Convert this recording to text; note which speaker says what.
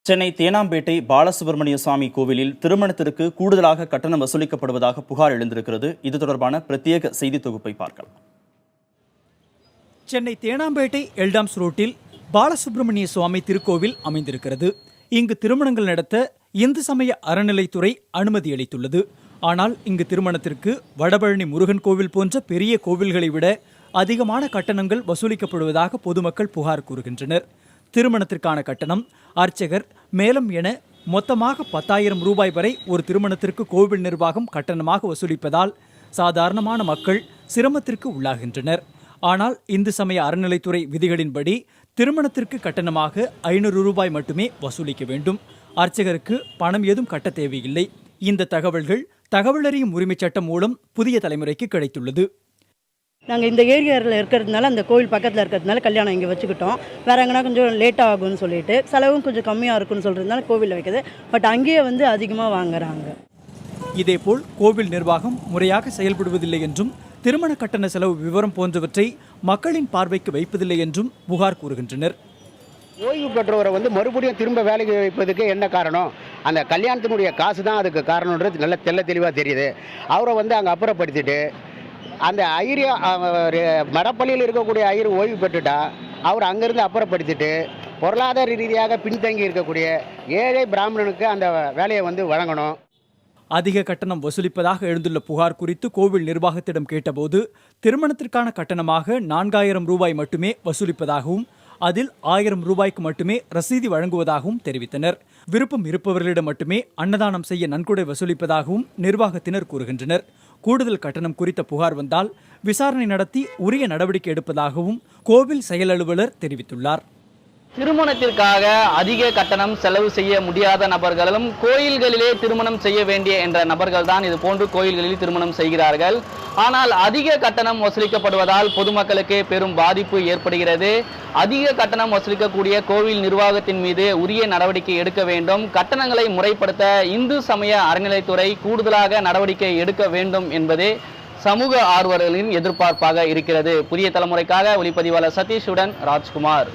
Speaker 1: சென்னை தேனாம்பேட்டை பாலசுப்ரமணிய சுவாமி கோவிலில் திருமணத்திற்கு கூடுதலாக கட்டணம் வசூலிக்கப்படுவதாக புகார் எழுந்திருக்கிறது. இது தொடர்பான பிரத்யேக செய்தி தொகுப்பை பார்க்கலாம்.
Speaker 2: சென்னை தேனாம்பேட்டை எல்டாம்ஸ் ரோட்டில் பாலசுப்ரமணிய சுவாமி திருக்கோவில் அமைந்திருக்கிறது. இங்கு திருமணங்கள் நடத்த இந்து சமய அறநிலைத்துறை அனுமதி அளித்துள்ளது. ஆனால் இங்கு திருமணத்திற்கு வடபழனி முருகன் கோவில் போன்ற பெரிய கோவில்களை விட அதிகமான கட்டணங்கள் வசூலிக்கப்படுவதாக பொதுமக்கள் புகார் கூறுகின்றனர். திருமணத்திற்கான கட்டணம், அர்ச்சகர், மேலம் என மொத்தமாக 10,000 ரூபாய் வரை ஒரு திருமணத்திற்கு கோவில் நிர்வாகம் கட்டணமாக வசூலிப்பதால் சாதாரணமான மக்கள் சிரமத்திற்கு உள்ளாகின்றனர். ஆனால் இந்து சமய அறநிலைத்துறை விதிகளின்படி திருமணத்திற்கு கட்டணமாக 500 ரூபாய் மட்டுமே வசூலிக்க வேண்டும். அர்ச்சகருக்கு பணம் ஏதும் கட்ட தேவையில்லை. இந்த தகவல்கள் தகவல் அறியும் உரிமைச் சட்டம் மூலம் புதிய தலைமுறைக்கு கிடைத்துள்ளது.
Speaker 3: நாங்கள் இந்த ஏரியாவில் இருக்கிறதுனால, அந்த கோவில் பக்கத்தில் இருக்கிறதுனால கல்யாணம் இங்கே வச்சுக்கிட்டோம். வேறு எங்கன்னா கொஞ்சம் லேட்டாக ஆகும்னு சொல்லிட்டு, செலவும் கொஞ்சம் கம்மியாக இருக்குன்னு சொல்கிறதுனால கோவிலில் வைக்கிறது. பட் அங்கேயே அதிகமாக வாங்குறாங்க.
Speaker 2: இதேபோல் கோவில் நிர்வாகம் முறையாக செயல்படுவதில்லை என்றும், திருமண கட்டண செலவு விவரம் போன்றவற்றை மக்களின் பார்வைக்கு வைப்பதில்லை என்றும் புகார் கூறுகின்றனர்.
Speaker 4: ஓய்வு பெற்றவரை மறுபடியும் திரும்ப வேலைக்கு வைப்பதுக்கு என்ன காரணம்? அந்த கல்யாணத்தினுடைய காசு தான் அதுக்கு காரணன்றது நல்ல தெளிவாக தெரியுது. அவரை அங்கே அப்புறப்படுத்திட்டு அந்த ஐயர் மடப்பள்ளியில் இருக்கக்கூடிய ஐயர் ஓய்வு பெற்றுட்டா அவர் அங்கேருந்து அப்புறப்படுத்திட்டு பொருளாதார ரீதியாக பின்தங்கி இருக்கக்கூடிய ஏழை பிராமணனுக்கு அந்த வேலையை வழங்கணும்.
Speaker 2: அதிக கட்டணம் வசூலிப்பதாக எழுந்துள்ள புகார் குறித்து கோவில் நிர்வாகத்திடம் கேட்டபோது, திருமணத்திற்கான கட்டணமாக 4,000 ரூபாய் மட்டுமே வசூலிப்பதாகவும், அதில் 1,000 ரூபாய்க்கு மட்டுமே ரசீதி வழங்குவதாகவும் தெரிவித்தனர். விருப்பம் இருப்பவர்களிடம் மட்டுமே அன்னதானம் செய்ய நன்கொடை வசூலிப்பதாகவும் நிர்வாகத்தினர் கூறுகின்றனர். கூடுதல் கட்டணம் குறித்த புகார் வந்தால் விசாரணை நடத்தி உரிய நடவடிக்கை எடுப்பதாகவும் கோவில் செயல் அலுவலர் தெரிவித்துள்ளார்.
Speaker 5: திருமணத்திற்காக அதிக கட்டணம் செலவு செய்ய முடியாத நபர்களும் கோயில்களிலே திருமணம் செய்ய வேண்டிய என்ற நபர்கள் தான் இது போன்று கோயில்களில் திருமணம் செய்கிறார்கள். ஆனால் அதிக கட்டணம் வசூலிக்கப்படுவதால் பொதுமக்களுக்கு பெரும் பாதிப்பு ஏற்படுகிறது. அதிக கட்டணம் வசூலிக்கக்கூடிய கோவில் நிர்வாகத்தின் மீது உரிய நடவடிக்கை எடுக்க வேண்டும். கட்டணங்களை முறைப்படுத்த இந்து சமய அறநிலைத்துறை கூடுதலாக நடவடிக்கை எடுக்க வேண்டும் என்பதே சமூக ஆர்வலர்களின் எதிர்பார்ப்பாக இருக்கிறது. புதிய தலைமுறைக்காக ஒளிப்பதிவாளர் சதீஷுடன் ராஜ்குமார்.